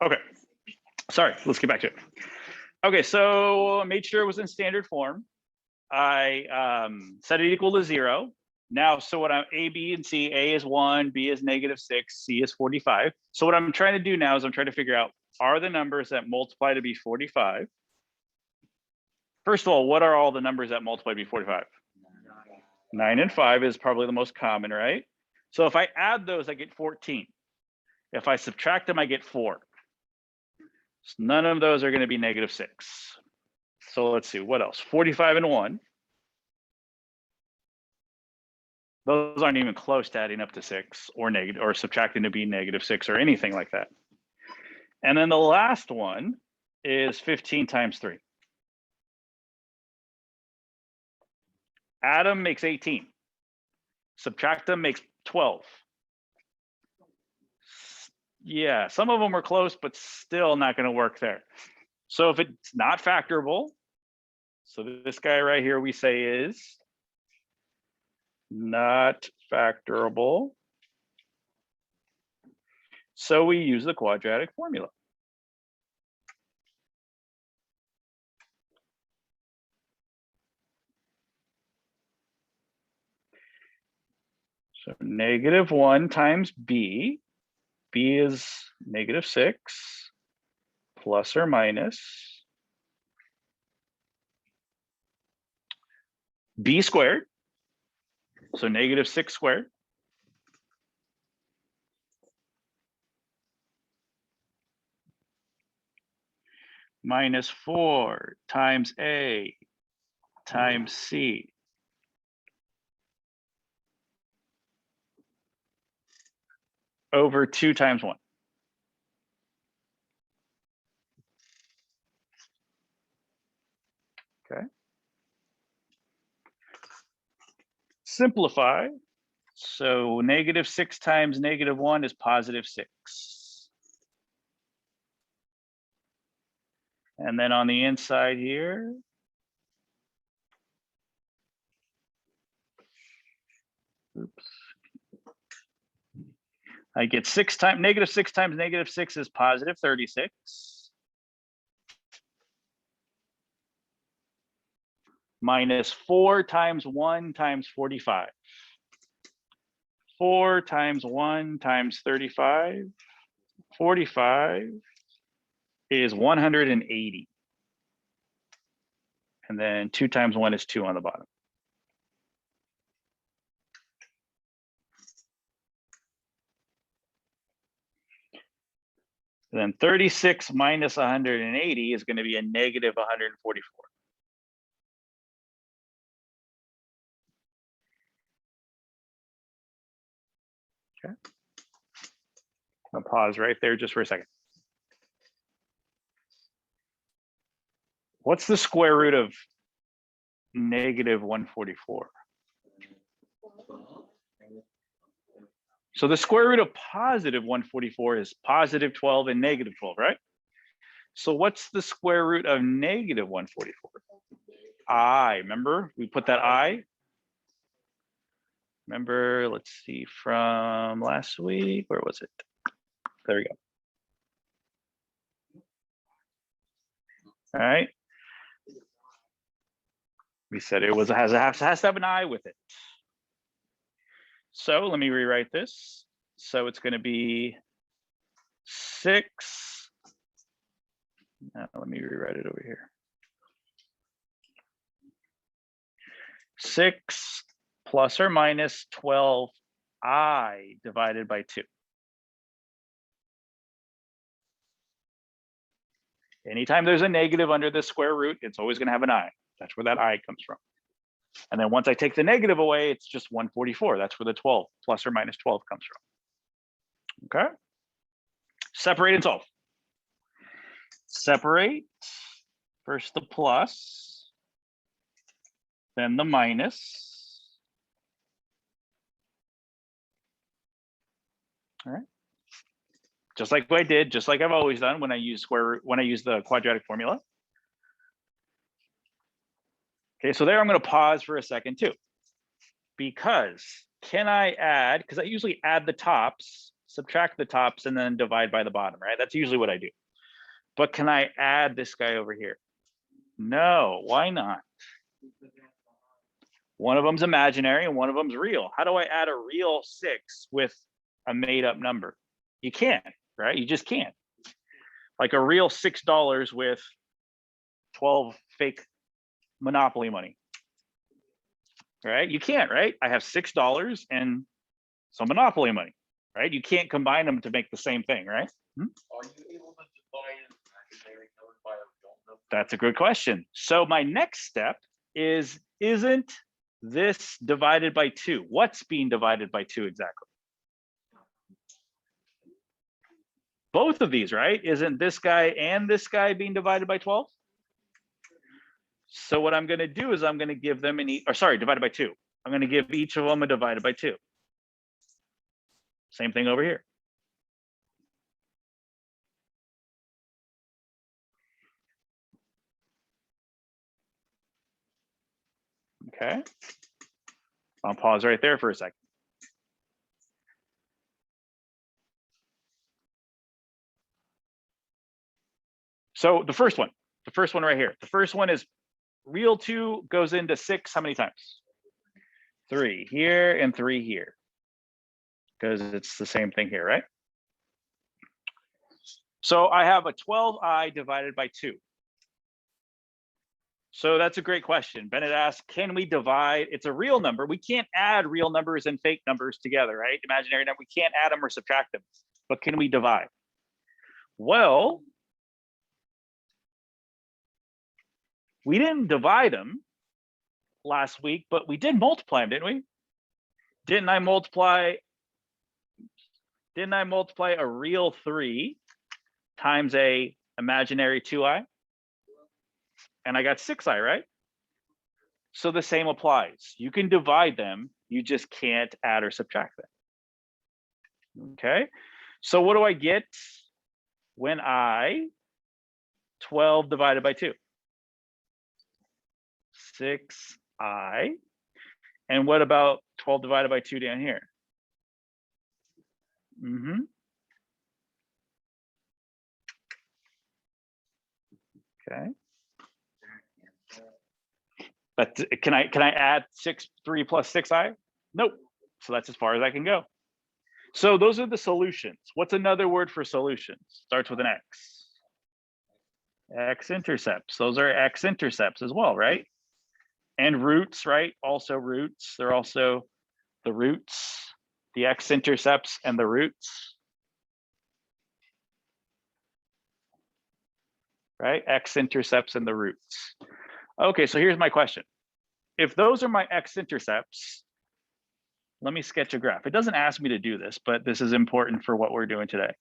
Okay, sorry, let's get back to it. Okay, so I made sure it was in standard form. I set it equal to 0. Now, so what I'm A, B, and C, A is 1, B is -6, C is 45. So what I'm trying to do now is I'm trying to figure out, are the numbers that multiply to be 45? First of all, what are all the numbers that multiply to be 45? 9 and 5 is probably the most common, right? So if I add those, I get 14. If I subtract them, I get 4. So none of those are going to be -6. So let's see, what else? 45 and 1. Those aren't even close to adding up to 6 or negative or subtracting to be -6 or anything like that. And then the last one is 15 times 3. Add them makes 18. Subtract them makes 12. Yeah, some of them are close, but still not going to work there. So if it's not factorable, so this guy right here we say is not factorable. So we use the quadratic formula. So -1 times b. B is -6 plus or minus b squared. So -6 squared minus 4 times A times C over 2 times 1. Okay. Simplify. So -6 times -1 is +6. And then on the inside here, oops. I get -6 times -6 is +36. Minus 4 times 1 times 45. 4 times 1 times 35. 45 is 180. And then 2 times 1 is 2 on the bottom. And then 36 minus 180 is going to be a -144. Okay. I'll pause right there just for a second. What's the square root of -144? So the square root of +144 is +12 and -12, right? So what's the square root of -144? I, remember? We put that I. Remember, let's see, from last week, where was it? There we go. All right. We said it has to have an I with it. So let me rewrite this. So it's going to be 6. Let me rewrite it over here. 6 plus or minus 12i divided by 2. Anytime there's a negative under the square root, it's always going to have an I. That's where that I comes from. And then once I take the negative away, it's just 144. That's where the 12 plus or minus 12 comes from. Okay. Separate and solve. Separate. First the plus, then the minus. All right. Just like I did, just like I've always done when I use the quadratic formula. Okay, so there I'm going to pause for a second too, because can I add? Because I usually add the tops. subtract the tops, and then divide by the bottom, right? That's usually what I do. But can I add this guy over here? No, why not? One of them's imaginary and one of them's real. How do I add a real 6 with a made up number? You can't, right? You just can't. Like a real $6 with 12 fake Monopoly money, right? You can't, right? I have $6 and some Monopoly money, right? You can't combine them to make the same thing, right? Are you able to divide an imaginary number by a real number? That's a good question. So my next step is, isn't this divided by 2? What's being divided by 2 exactly? Both of these, right? Isn't this guy and this guy being divided by 12? So what I'm going to do is I'm going to give them divided by 2. I'm going to give each of them a divided by 2. Same thing over here. Okay. I'll pause right there for a second. So the first one right here. The first one is real 2 goes into 6 how many times? 3 here and 3 here. Because it's the same thing here, right? So I have a 12i divided by 2. So that's a great question. Bennett asked, can we divide? It's a real number. We can't add real numbers and fake numbers together, right? Imaginary number, we can't add them or subtract them. But can we divide? Well, we didn't divide them last week, but we did multiply them, didn't we? Didn't I multiply a real 3 times a imaginary 2i? And I got 6i, right? So the same applies. You can divide them, you just can't add or subtract them. Okay, so what do I get when 12 divided by 2? 6i. And what about 12 divided by 2 down here? Okay. But can I add 3 plus 6i? Nope. So that's as far as I can go. So those are the solutions. What's another word for solutions? Starts with an X. X-intercepts. Those are X-intercepts as well, right? And roots, right? Also roots. They're also the roots, the X-intercepts and the roots. Right? X-intercepts and the roots. Okay, so here's my question. If those are my X-intercepts, let me sketch a graph. It doesn't ask me to do this, but this is important for what we're doing today.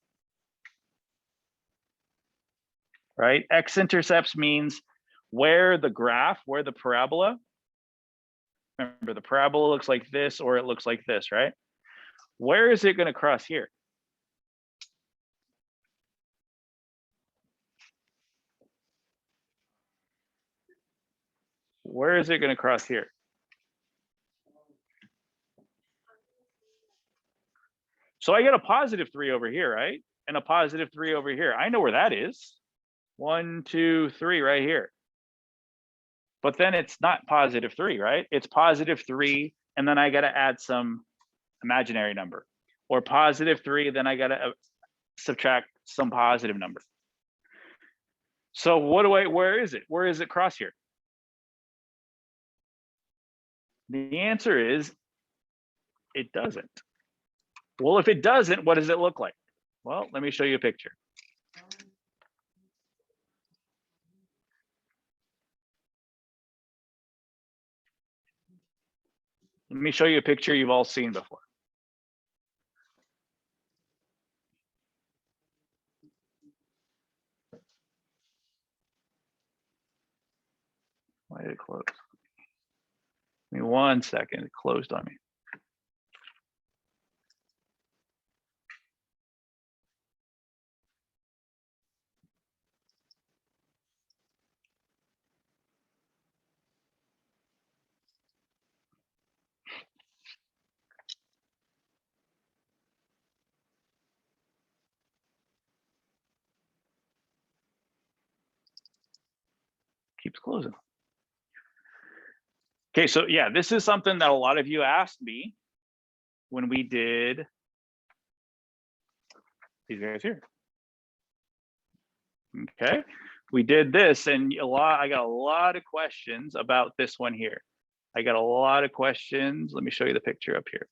Right? X-intercepts means where the parabola, remember the parabola looks like this or it looks like this, right? Where is it going to cross here? Where is it going to cross here? So I get a positive 3 over here, right? And a positive 3 over here. I know where that is. 1, 2, 3 right here. But then it's not positive 3, right? It's positive 3, and then I got to add some imaginary number. Or positive 3, then I got to subtract some positive number. So where is it? Where is it cross here? The answer is it doesn't. Well, if it doesn't, what does it look like? Well, let me show you a picture. Let me show you a picture you've all seen before. Why did it close? Give me 1 second, it closed on me. keeps closing. Okay, so yeah, this is something that a lot of you asked me when we did these guys here. Okay, we did this, and I got a lot of questions about this one here. I got a lot of questions. Let me show you the picture up here.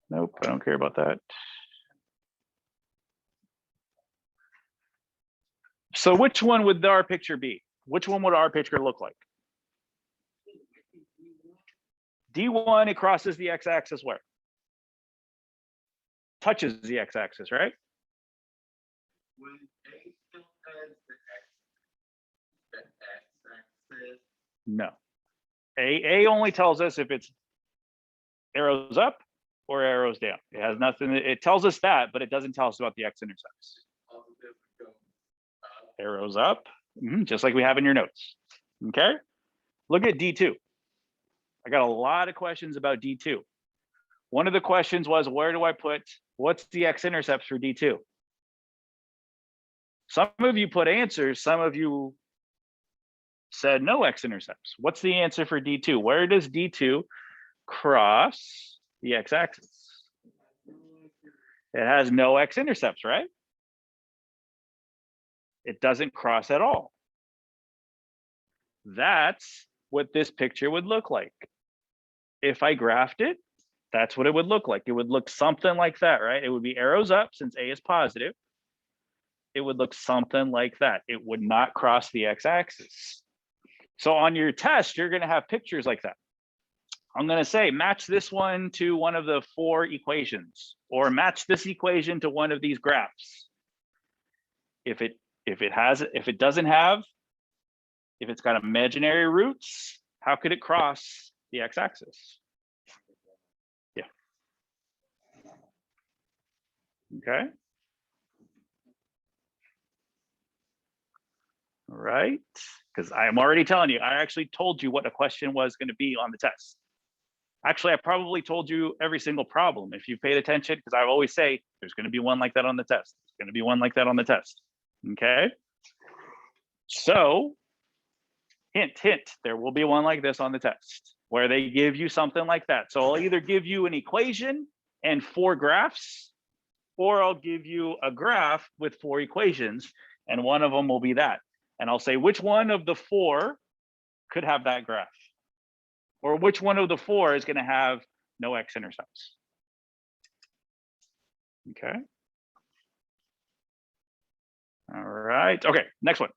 Nope, I don't care about that. So which one would our picture be? Which one would our picture look like? D1, it crosses the x-axis where? Touches the x-axis, right? When A still has the x-axis. No. A only tells us if it's arrows up or arrows down. It has nothing, it tells us that, but it doesn't tell us about the x-intercepts. Arrows up, just like we have in your notes. Okay, look at D2. I got a lot of questions about D2. One of the questions was, where do I put, what's the x-intercepts for D2? Some of you put answers, some of you said no x-intercepts. What's the answer for D2? Where does D2 cross the x-axis? It has no x-intercepts, right? It doesn't cross at all. That's what this picture would look like. If I graphed it, that's what it would look like. It would look something like that, right? It would be arrows up since A is positive. It would look something like that. It would not cross the x-axis. So on your test, you're going to have pictures like that. I'm going to say, match this one to one of the 4 equations, or match this equation to one of these graphs. If it's got imaginary roots, how could it cross the x-axis? Yeah. Okay. All right. Because I'm already telling you, I actually told you what a question was going to be on the test. Actually, I probably told you every single problem if you paid attention, because I always say there's going to be one like that on the test. There's going to be one like that on the test. Okay. So, hint, there will be one like this on the test where they give you something like that. So I'll either give you an equation and 4 graphs, or I'll give you a graph with 4 equations, and one of them will be that. And I'll say which one of the 4 could have that graph, or which one of the 4 is going to have no x-intercepts. Okay. All right. Okay, next one.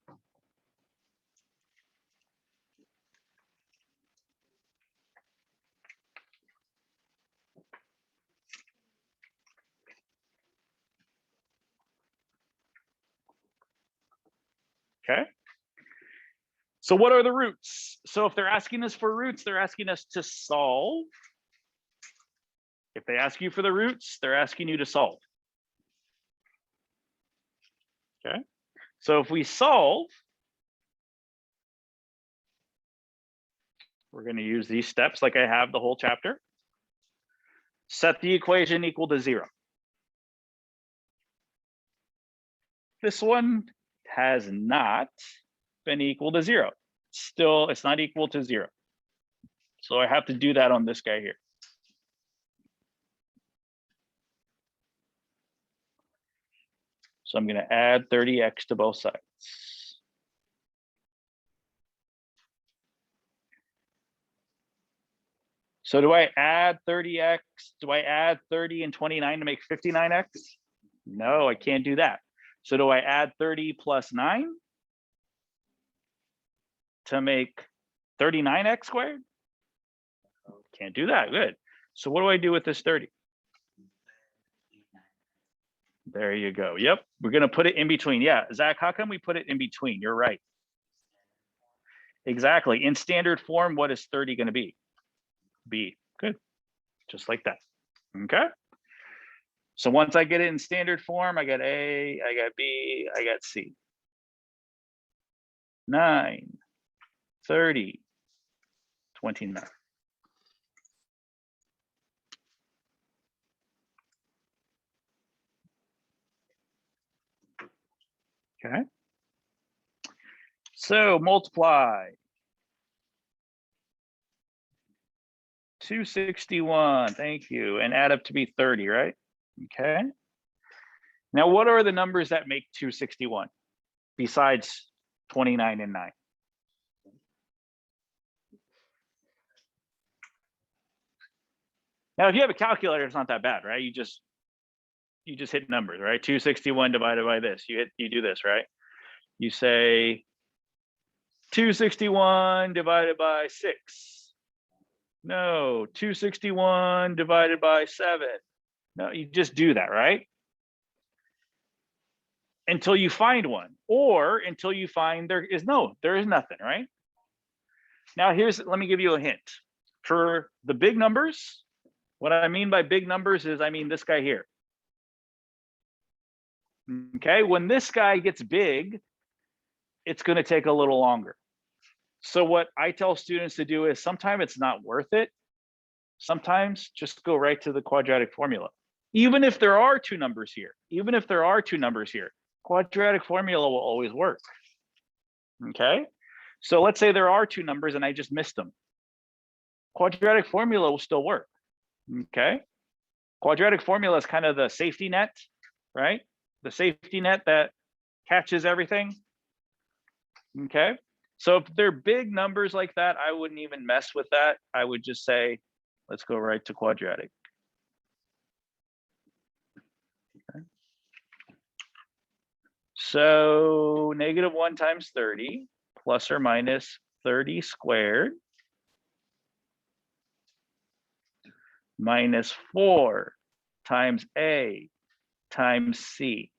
Okay. So what are the roots? So if they're asking us for roots, they're asking us to solve. If they ask you for the roots, they're asking you to solve. Okay. So if we solve, we're going to use these steps like I have the whole chapter. Set the equation equal to 0. This one has not been equal to 0. Still, it's not equal to 0. So I have to do that on this guy here. So I'm going to add 30x to both sides. So do I add 30x? Do I add 30 and 29 to make 59x? No, I can't do that. So do I add 30 plus 9 to make 39x squared? Can't do that. Good. So what do I do with this 30? There you go. Yep. We're going to put it in between. Yeah. Zach, how come we put it in between? You're right. Exactly. In standard form, what is 30 going to be? B. Good. Just like that. Okay. So once I get it in standard form, I got A, I got B, I got C. 9, 30, 29. Okay. So multiply 261, thank you, and add up to be 30, right? Okay. Now, what are the numbers that make 261 besides 29 and 9? Now, if you have a calculator, it's not that bad, right? You just hit numbers, right? 261 divided by this. You do this, right? You say 261 divided by 6. No, 261 divided by 7. No, you just do that, right? Until you find one, or until you find there is nothing, right? Now let me give you a hint. For the big numbers, what I mean by big numbers is I mean this guy here. Okay, when this guy gets big, it's going to take a little longer. So what I tell students to do is sometimes it's not worth it. Sometimes just go right to the quadratic formula. Even if there are two numbers here, quadratic formula will always work. Okay, so let's say there are two numbers and I just missed them. Quadratic formula will still work. Okay, quadratic formula is kind of the safety net, right? The safety net that catches everything. Okay, so if they're big numbers like that, I wouldn't even mess with that. I would just say, let's go right to quadratic. Okay. So -1 times 30 plus or minus 30 squared minus 4 times A times C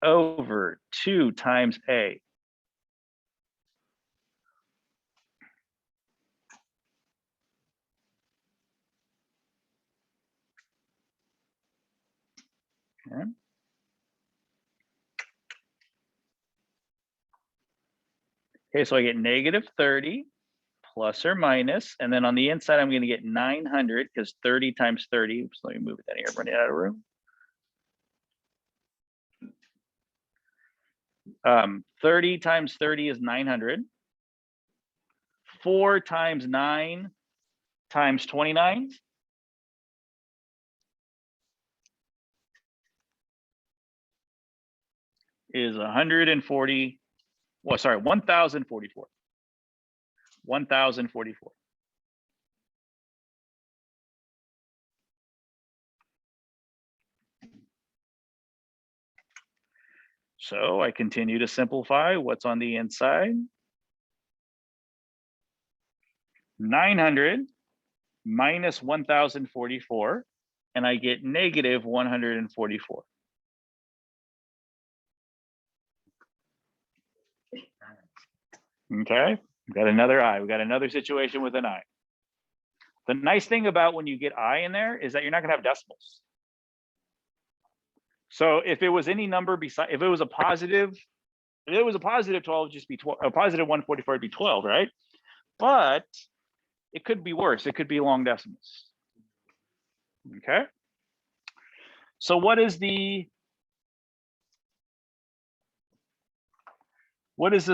over 2 times A. Okay. Okay, so I get -30 plus or minus, and then on the inside, I'm going to get 900 because 30 times 30. So let me move it down here. I'm running out of room. 30 times 30 is 900. 4 times 9 times 29 is 140. Well, sorry, 1,044. 1,044. So I continue to simplify what's on the inside. 900 minus 1,044, and I get -144. Okay, we got another I. We got another situation with an I. The nice thing about when you get I in there is that you're not going to have decimals. So if it was any number beside, if it was a positive 12, just be 12. A positive 144 would be 12, right? But it could be worse. It could be long decimals. Okay. So what is the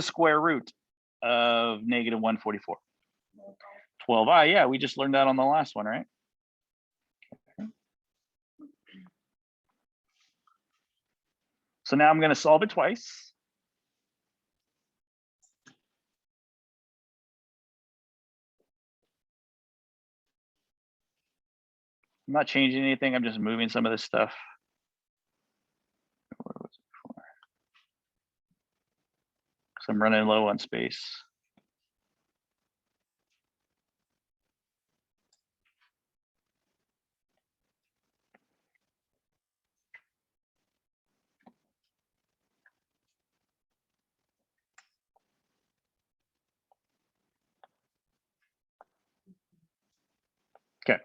square root of -144? 12i. Yeah, we just learned that on the last one, right? So now I'm going to solve it twice. I'm not changing anything. I'm just moving some of this stuff. Where was it before? Because I'm running low on space. Okay.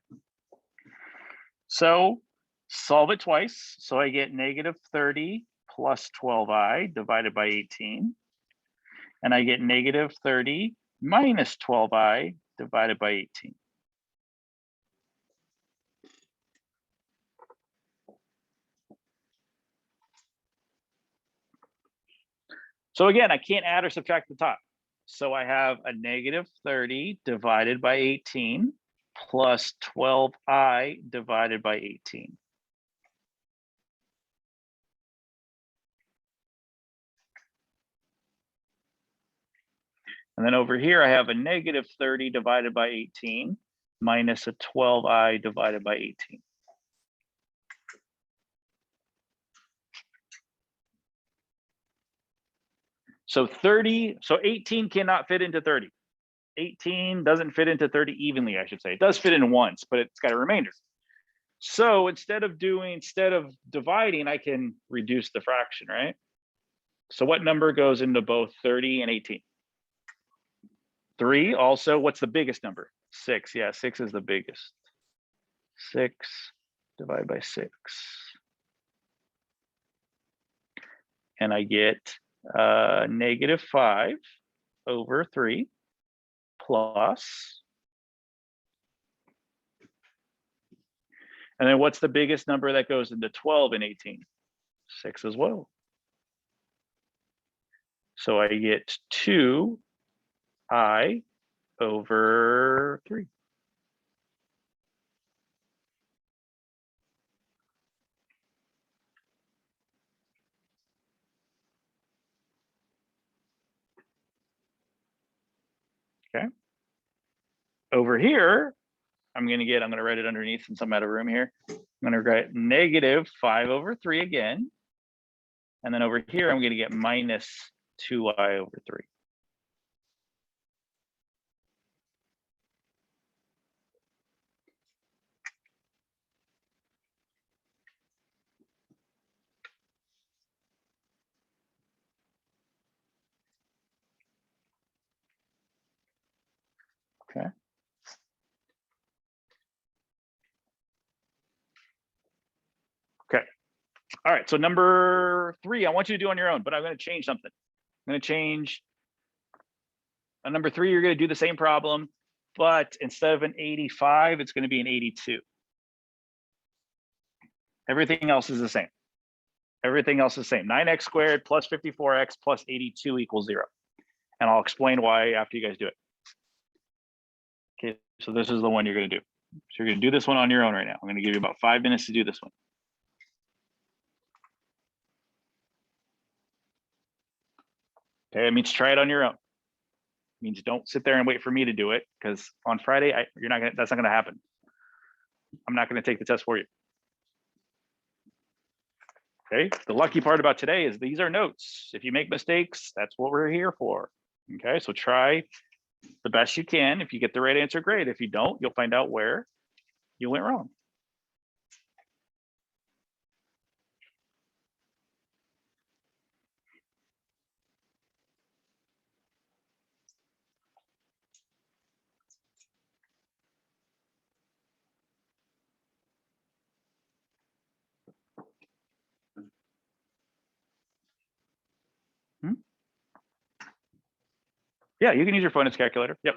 So solve it twice. So I get -30 plus 12i divided by 18. And I get negative 30 minus 12i divided by 18. So again, I can't add or subtract the top. So I have a negative 30 divided by 18 plus 12i divided by 18. And then over here, I have a negative 30 divided by 18 minus a 12i divided by 18. So 18 cannot fit into 30. 18 doesn't fit into 30 evenly, I should say. It does fit in once, but it's got a remainder. So instead of dividing, I can reduce the fraction, right? So what number goes into both 30 and 18? 3. Also, what's the biggest number? 6. Yeah, 6 is the biggest. 6 divided by 6. And I get negative 5 over 3 plus. And then what's the biggest number that goes into 12 and 18? 6 as well. So I get 2i over 3. Okay. Over here, I'm going to write it underneath since I'm out of room here. I'm going to write negative 5 over 3 again. And then over here, I'm going to get minus 2i over 3. Okay. Okay. All right. So number 3, I want you to do on your own, but I'm going to change something. I'm going to change on number 3. You're going to do the same problem, but instead of an 85, it's going to be an 82. Everything else is the same. Everything else is the same. 9x squared plus 54x plus 82 equals 0. And I'll explain why after you guys do it. Okay, so this is the one you're going to do. So you're going to do this one on your own right now. I'm going to give you about 5 minutes to do this one. Okay, it means try it on your own. It means don't sit there and wait for me to do it, because on Friday, that's not going to happen. I'm not going to take the test for you. Okay, the lucky part about today is these are notes. If you make mistakes, that's what we're here for. Okay, so try the best you can. If you get the right answer, great. If you don't, you'll find out where you went wrong. Yeah, you can use your phone as calculator. Yep.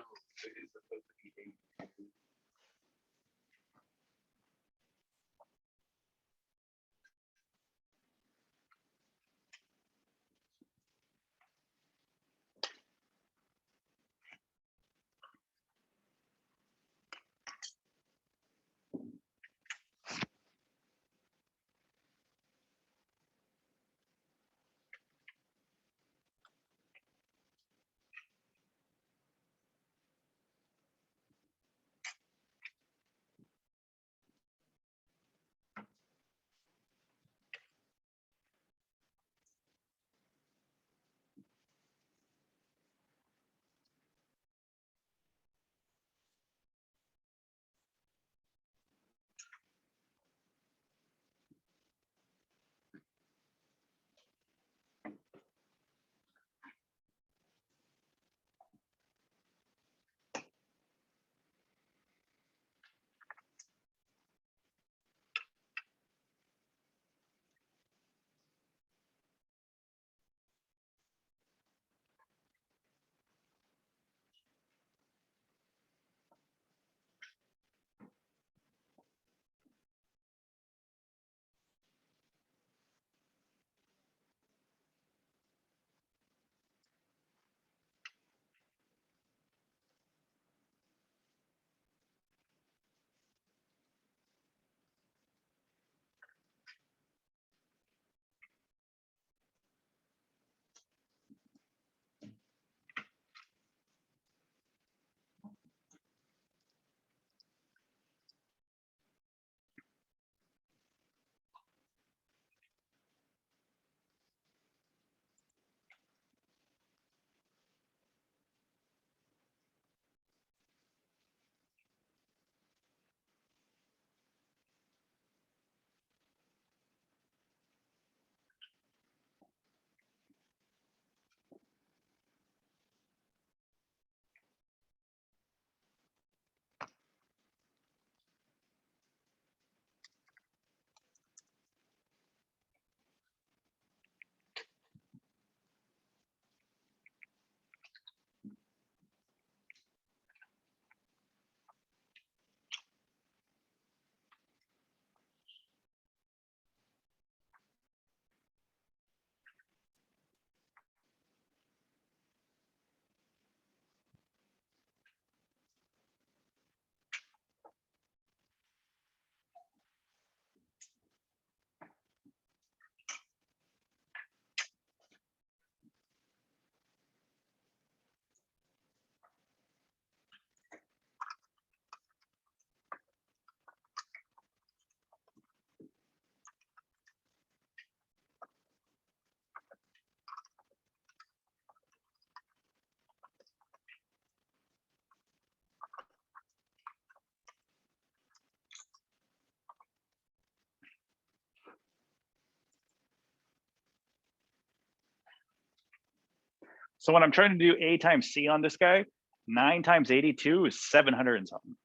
So when I'm trying to do A times C on this guy, 9 times 82 is 700 and something.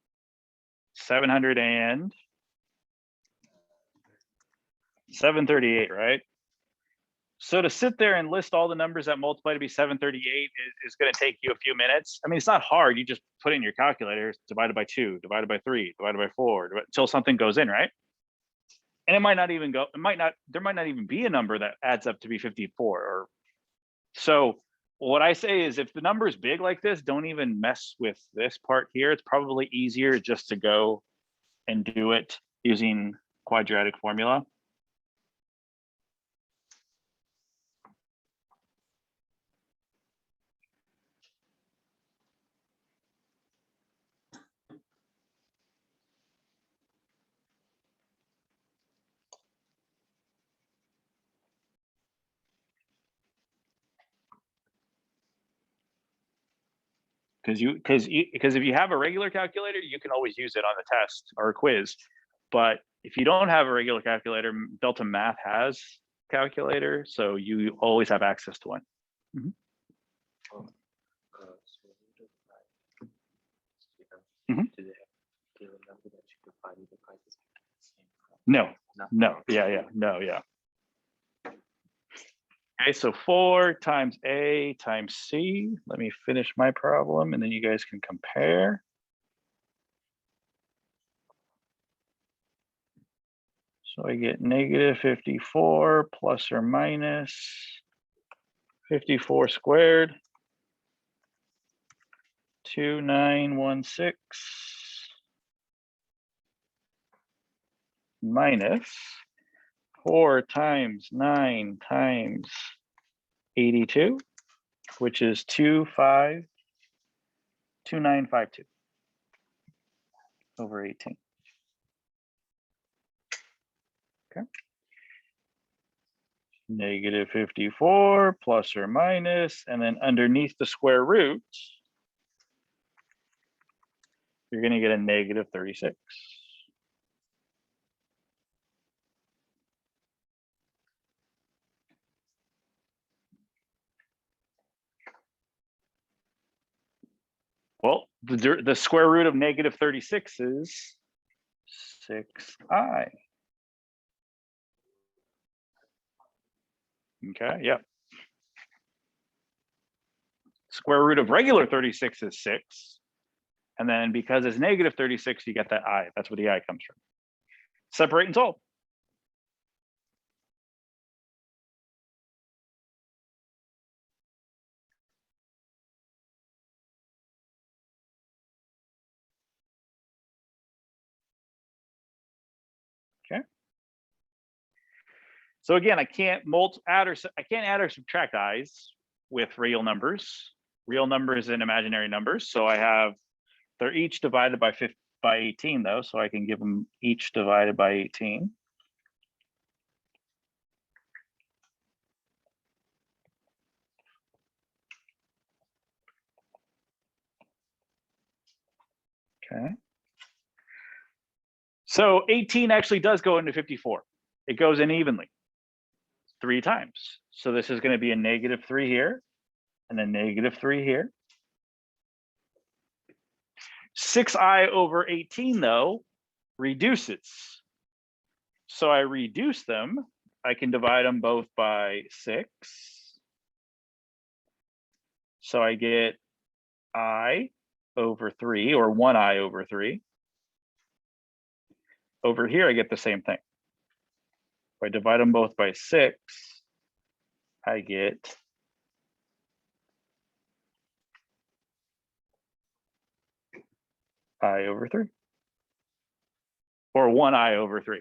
700 and 738, right? So to sit there and list all the numbers that multiply to be 738 is going to take you a few minutes. I mean, it's not hard. You just put in your calculator, divided by 2, divided by 3, divided by 4, until something goes in, right? And it might not even go, there might not even be a number that adds up to be 54. Or so what I say is if the number is big like this, don't even mess with this part here. It's probably easier just to go and do it using quadratic formula. Because if you have a regular calculator, you can always use it on a test or a quiz. But if you don't have a regular calculator, Delta Math has calculator, so you always have access to one. Mhm. No, yeah. Okay, so 4 times A times C. Let me finish my problem and then you guys can compare. So I get negative 54 plus or minus 54 squared, 2916 minus 4 times 9 times 82, which is 2952 over 18. Okay. Negative 54 plus or minus, and then underneath the square root, you're going to get a negative 36. Well, the square root of negative 36 is 6i. Okay, yeah. Square root of regular 36 is 6. And then because it's negative 36, you get that I. That's where the I comes from. Separate and solve. Okay. So again, I can't add or subtract i's with real numbers and imaginary numbers. So they're each divided by 18 though, so I can give them each divided by 18. Okay. So 18 actually does go into 54. It goes in evenly 3 times. So this is going to be a negative 3 here and a negative 3 here. 6i over 18 though reduces. So I reduce them. I can divide them both by 6. So I get I over 3, or 1i over 3. Over here, I get the same thing. If I divide them both by 6, I get I over 3, or 1i over 3.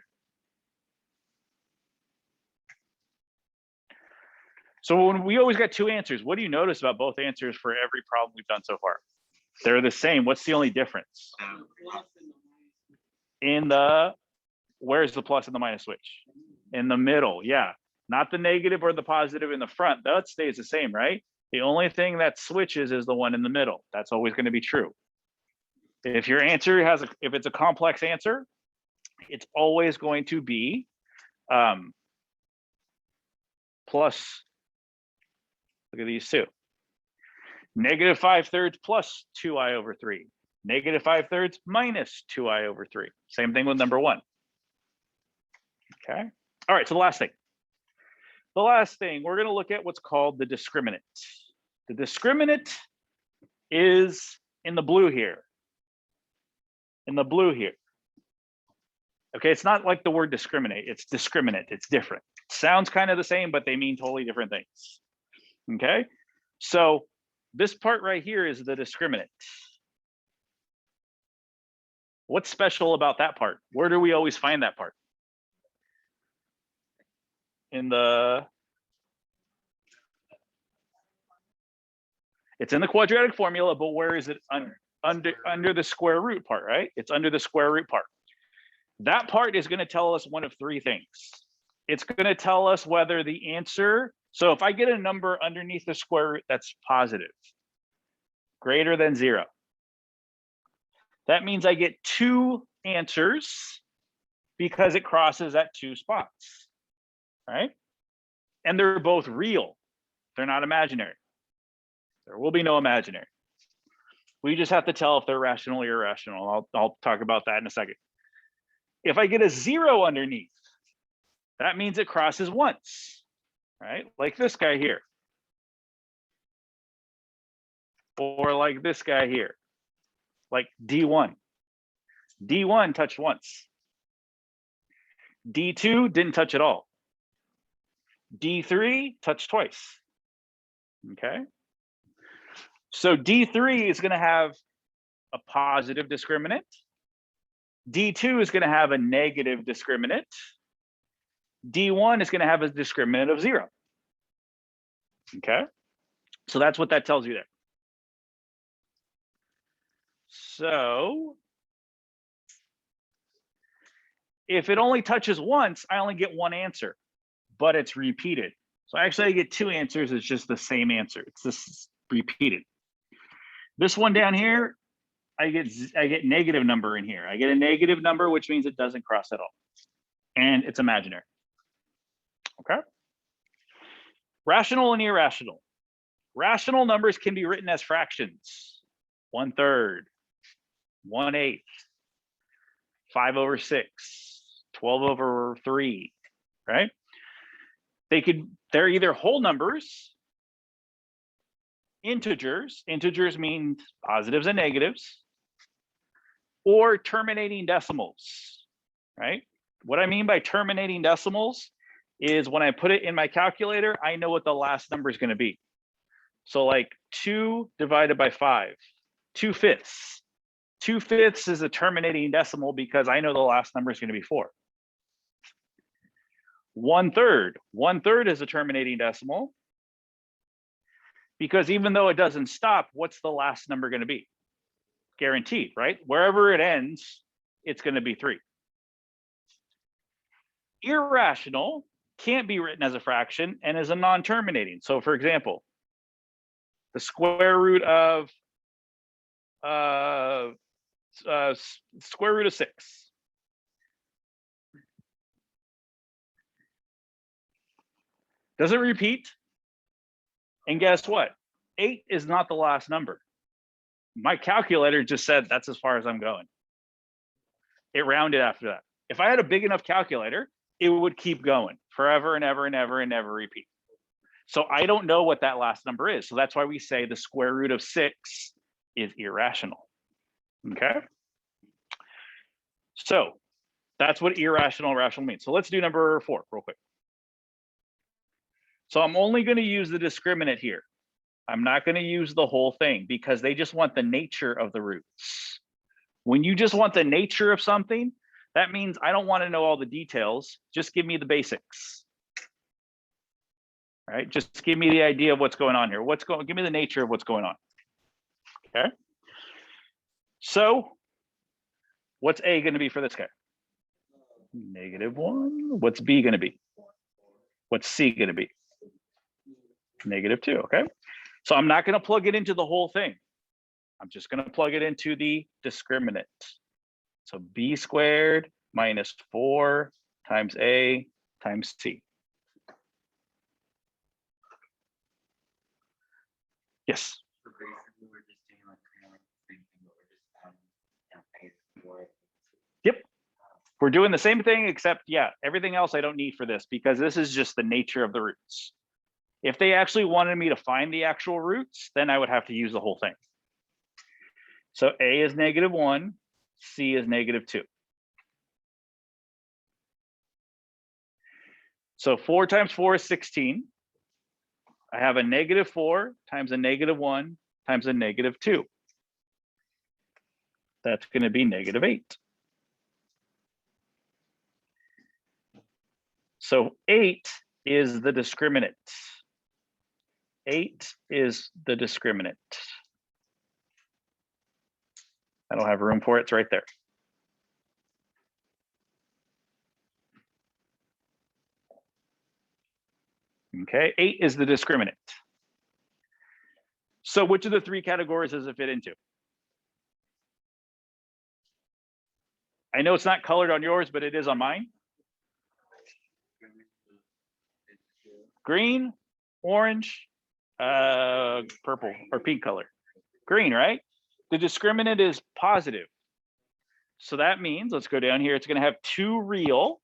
So when we always got 2 answers, what do you notice about both answers for every problem we've done so far? They're the same. What's the only difference? Where's the plus and the minus switch? In the middle, yeah. Not the negative or the positive in the front. That stays the same, right? The only thing that switches is the one in the middle. That's always going to be true. If your answer if it's a complex answer, it's always going to be plus. Look at these two. Negative 5/3 plus 2i over 3. Negative 5/3 minus 2i over 3. Same thing with number 1. Okay. All right, so the last thing. The last thing, we're going to look at what's called the discriminant. The discriminant is in the blue here. In the blue here. Okay, it's not like the word discriminate, it's discriminant, it's different. Sounds kind of the same, but they mean totally different things. Okay, so this part right here is the discriminant. What's special about that part? Where do we always find that part? In the, it's in the quadratic formula, but where is it? Under the square root part, right? It's under the square root part. That part is going to tell us one of 3 things. It's going to tell us whether the answer, so if I get a number underneath the square root that's positive, greater than 0, that means I get 2 answers because it crosses at 2 spots, right? And they're both real. They're not imaginary. There will be no imaginary. We just have to tell if they're rational or irrational. I'll talk about that in a second. If I get a 0 underneath, that means it crosses once, right? Like this guy here. Or like this guy here, like D1. D1 touched once. D2 didn't touch at all. D3 touched twice, okay? So D3 is gonna have a positive discriminant. D2 is going to have a negative discriminant. D1 is going to have a discriminant of 0. Okay, so that's what that tells you there. So if it only touches once, I only get 1 answer, but it's repeated. So actually I get 2 answers, it's just the same answer. It's just repeated. This one down here, I get negative number in here. I get a negative number, which means it doesn't cross at all. And it's imaginary. Okay. Rational and irrational. Rational numbers can be written as fractions. 1/3, 1/8, 5/6, 12/3, right? They're either whole numbers, integers. Integers mean positives and negatives, or terminating decimals, right? What I mean by terminating decimals is when I put it in my calculator, I know what the last number is going to be. So like 2 divided by 5, 2/5. 2/5 is a terminating decimal because I know the last number is going to be 4. 1/3. 1/3 is a terminating decimal because even though it doesn't stop, what's the last number going to be? Guaranteed, right? Wherever it ends, it's going to be 3. Irrational can't be written as a fraction and is a non-terminating. So for example, the square root of 6. Does it repeat? And guess what? 8 is not the last number. My calculator just said that's as far as I'm going. It rounded after that. If I had a big enough calculator, it would keep going forever and ever and ever and never repeat. So I don't know what that last number is. So that's why we say the square root of 6 is irrational. Okay. So that's what irrational, rational means. So let's do number 4 real quick. So I'm only going to use the discriminant here. I'm not going to use the whole thing because they just want the nature of the roots. When you just want the nature of something, that means I don't want to know all the details. Just give me the basics. All right, just give me the idea of what's going on here. Give me the nature of what's going on. Okay. So what's A going to be for this guy? -1. What's B going to be? What's C going to be? -2. Okay. So I'm not going to plug it into the whole thing. I'm just going to plug it into the discriminant. So B squared minus 4 times A times C. Yes. For B, We're doing the same thing, except yeah, everything else I don't need for this because this is just the nature of the roots. If they actually wanted me to find the actual roots, then I would have to use the whole thing. So A is -1, C is -2. So 4 times 4 is 16. I have a -4 times a -1 times a -2. That's going to be -8. So 8 is the discriminant. 8 is the discriminant. I don't have room for it, it's right there. Okay, 8 is the discriminant. So which of the 3 categories does it fit into? I know it's not colored on yours, but it is on mine. Green, orange, purple, or pink color. Green, right? The discriminant is positive. So that means, let's go down here, it's going to have 2 real.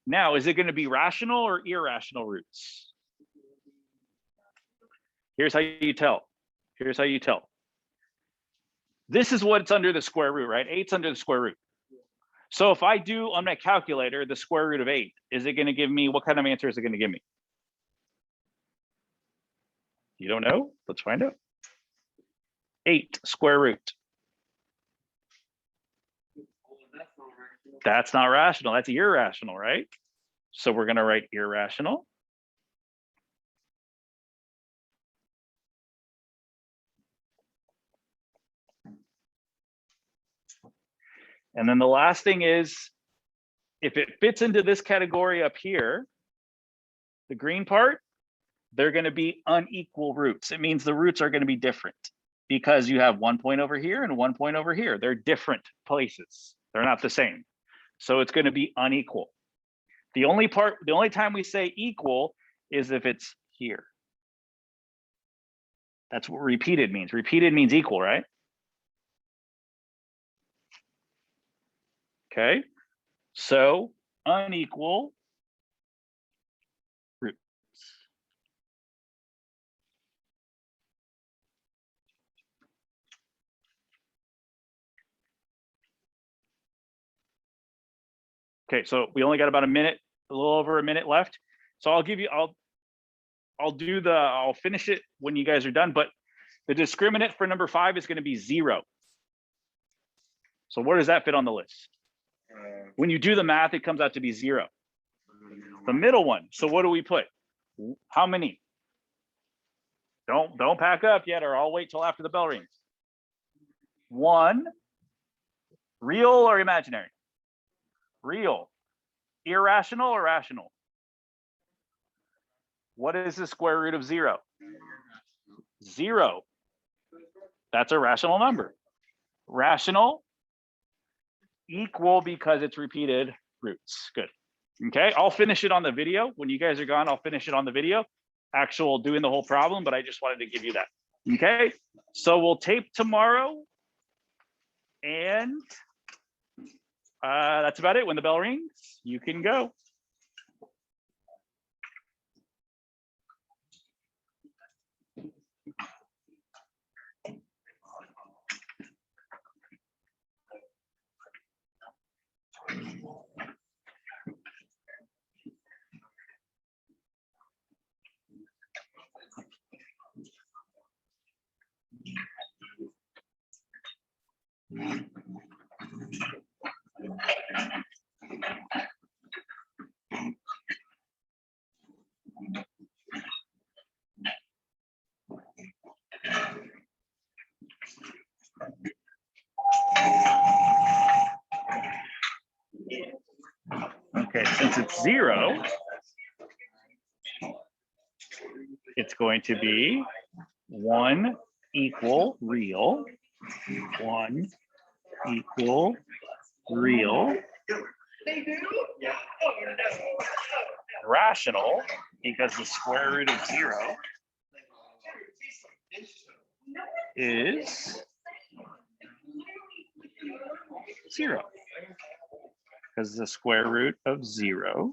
Now, is it going to be rational or irrational roots? Here's how you tell. Here's how you tell. This is what's under the square root, right? 8's under the square root. So if I do on my calculator the square root of 8, is it going to give me, what kind of answer is it going to give me? You don't know? Let's find out. 8 square root. That's not rational. That's irrational, right? So we're going to write irrational. And then the last thing is, if it fits into this category up here, the green part, they're going to be unequal roots. It means the roots are going to be different because you have 1 point over here and 1 point over here. They're different places. They're not the same. So it's going to be unequal. The only time we say equal is if it's here. That's what repeated means. Repeated means equal, right? Okay. So unequal roots. Okay, so we only got about a minute, a little over a minute left. So I'll finish it when you guys are done, but the discriminant for number 5 is going to be 0. So where does that fit on the list? When you do the math, it comes out to be 0. The middle one. So what do we put? How many? Don't pack up yet, or I'll wait till after the bell rings. 1. Real or imaginary? Real. Irrational or rational? What is the square root of 0? 0. That's a rational number. Rational. Equal because it's repeated roots. Good. Okay, I'll finish it on the video. When you guys are gone, I'll finish it on the video. Actual doing the whole problem, but I just wanted to give you that. Okay, so we'll tape tomorrow. And that's about it. When the bell rings, you can go. Okay, since it's 0, it's going to be 1 equal real, 1 equal real, rational, because the square root of 0 is 0. Because the square root of 0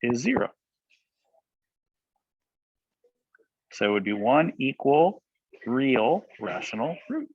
is 0. So it would be 1 equal real rational root.